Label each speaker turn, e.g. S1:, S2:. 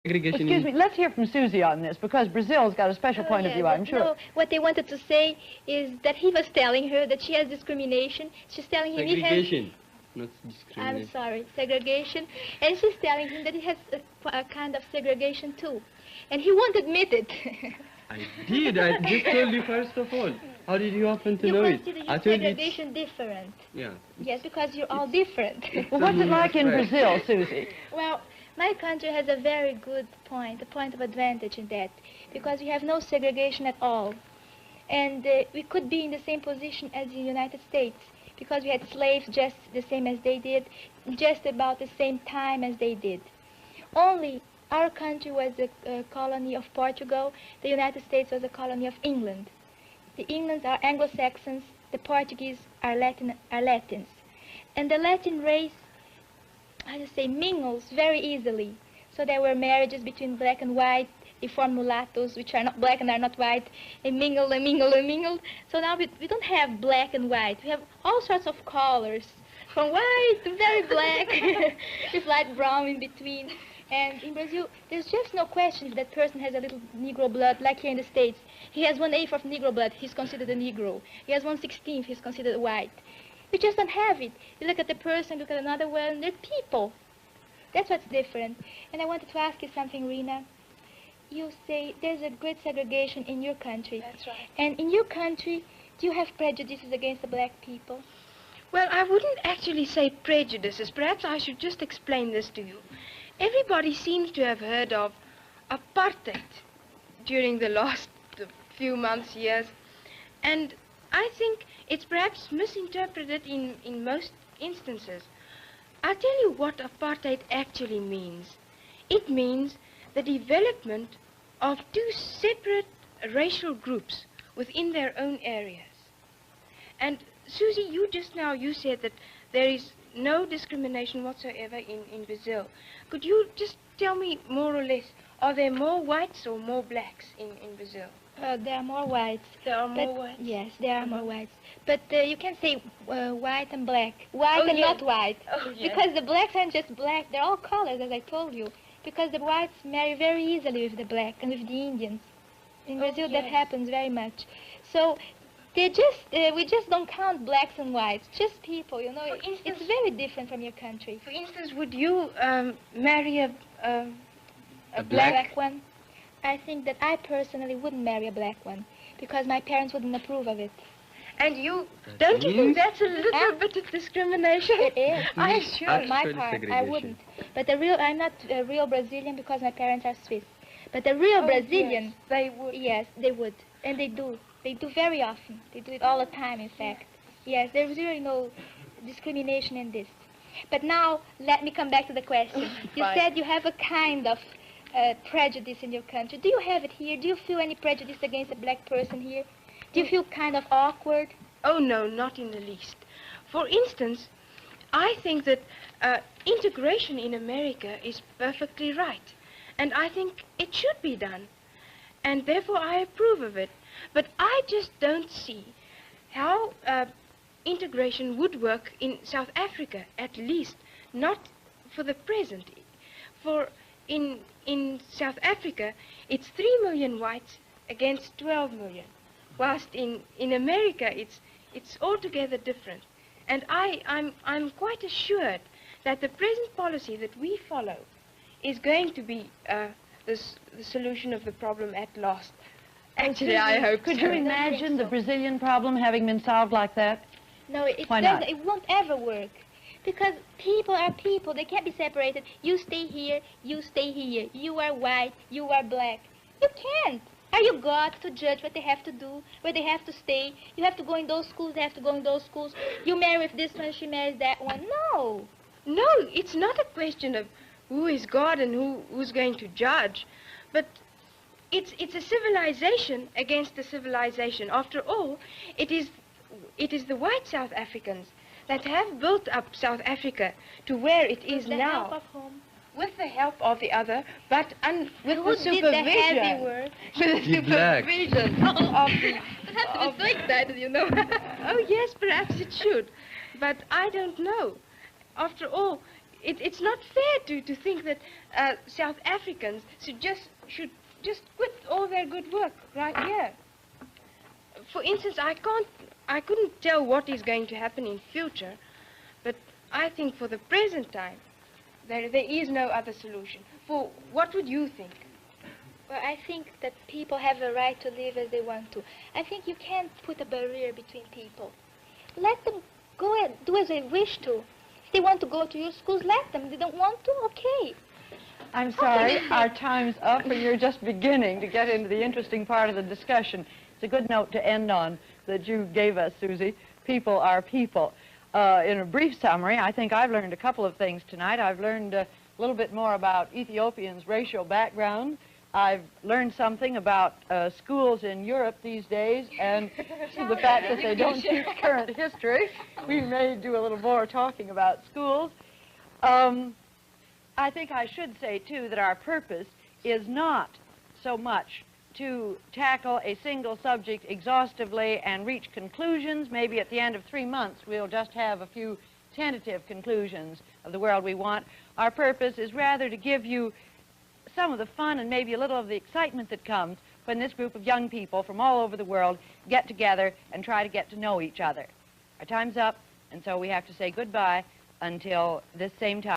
S1: segregation.
S2: Excuse me, let's hear from Susie on this, because Brazil's got a special point of view, I'm sure.
S3: No, what they wanted to say is that he was telling her that she has discrimination. She's telling him he has...
S1: Segregation, not discrimination.
S3: I'm sorry, segregation. And she's telling him that he has a kind of segregation too. And he won't admit it.
S1: I did. I just told you first of all. How did you happen to know it?
S3: You consider
S1: I
S3: your
S1: told you
S3: segregation different.
S1: Yeah.
S3: Yes, because you're all different.
S2: Well, what's it like in Brazil, Susie?
S3: Well, my country has a very good point, a point of advantage in that, because we have no segregation at all. And we could be in the same position as the United States, because we had slaves just the same as they did, just about the same time as they did. Only our country was a colony of Portugal, the United States was a colony of England. The Englands are Anglo-Saxons, the Portuguese are Latins. And the Latin race, how do you say, mingles very easily. So there were marriages between black and white. They formed mulattoes, which are not black and are not white. They mingled and mingled and mingled. So now we don't have black and white. We have all sorts of colors, from white to very black, with light brown in between. And in Brazil, there's just no question if that person has a little Negro blood, like here in the States. He has 1/8 of Negro blood, he's considered a Negro. He has 1/16, he's considered white. We just don't have it. You look at the person, look at another one, they're people. That's what's different. And I wanted to ask you something, Rena. You say there's a great segregation in your country.
S4: That's right.
S3: And in your country, do you have prejudices against the black people?
S4: Well, I wouldn't actually say prejudices. Perhaps I should just explain this to you. Everybody seems to have heard of apartheid during the last few months, years. And I think it's perhaps misinterpreted in most instances. I'll tell you what apartheid actually means. It means the development of two separate racial groups within their own areas. And Susie, you just now, you said that there is no discrimination whatsoever in Brazil. Could you just tell me more or less, are there more whites or more blacks in Brazil?
S3: There are more whites.
S4: There are more whites?
S3: Yes, there are more whites. But you can say white and black. White and not white.
S4: Oh, yes.
S3: Because the blacks aren't just black, they're all colors, as I told you. Because the whites marry very easily with the black and with the Indians. In Brazil, that happens very much. So we just don't count blacks and whites, just people, you know. It's very different from your country.
S4: For instance, would you marry a
S3: black one? I think that I personally wouldn't marry a black one because my parents wouldn't approve of it.
S4: And you, don't you think that's a little bit of discrimination?
S3: It is.
S4: I'm sure.
S3: On my part, I wouldn't. But I'm not a real Brazilian because my parents are Swiss. But the real Brazilian,
S4: yes, they would.
S3: Yes, they would. And they do. They do very often. They do it all the time, in fact. Yes, there's really no discrimination in this. But now, let me come back to the question. You said you have a kind of prejudice in your country. Do you have it here? Do you feel any prejudice against a black person here? Do you feel kind of awkward?
S4: Oh, no, not in the least. For instance, I think that integration in America is perfectly right. And I think it should be done. And therefore, I approve of it. But I just don't see how integration would work in South Africa, at least, not for the present. For in South Africa, it's 3 million whites against 12 million. Whilst in America, it's altogether different. And I'm quite assured that the present policy that we follow is going to be the solution of the problem at last. Actually, I hope
S2: Could you imagine the Brazilian problem having been solved like that?
S3: No, it won't ever work. Because people are people. They can't be separated. You stay here, you stay here. You are white, you are black. You can't. Are you God to judge what they have to do, where they have to stay? You have to go in those schools, they have to go in those schools. You marry with this one, she marries that one. No.
S4: No, it's not a question of who is God and who's going to judge. But it's a civilization against a civilization. After all, it is the white South Africans that have built up South Africa to where it is now.
S3: With the help of whom?
S4: With the help of the other, but with
S3: Who
S4: the
S3: did the heavy
S4: supervision.
S3: work?
S4: With the supervision of the...
S3: It has to be so excited, you know.
S4: Oh, yes, perhaps it should. But I don't know. After all, it's not fair to think that South Africans should just quit all their good work right here. For instance, I couldn't tell what is going to happen in future, but I think for the present time, there is no other solution. For what would you think?
S3: Well, I think that people have a right to live as they want to. I think you can't put a barrier between people. Let them go and do as they wish to. If they want to go to your schools, let them. If they don't want to, okay.
S2: I'm sorry, our time's up, and you're just beginning to get into the interesting part of the discussion. It's a good note to end on that you gave us, Susie. People are people. In a brief summary, I think I've learned a couple of things tonight. I've learned a little bit more about Ethiopians' racial background. I've learned something about schools in Europe these days, and the fact that they don't teach current history. We may do a little more talking about schools. I think I should say, too, that our purpose is not so much to tackle a single subject exhaustively and reach conclusions. Maybe at the end of 3 months we'll just have a few tentative conclusions of the world we want. Our purpose is rather to give you some of the fun and maybe a little of the excitement that comes when this group of young people from all over the world get together and try to get to know each other. Our time's up, and so we have to say goodbye until this same time.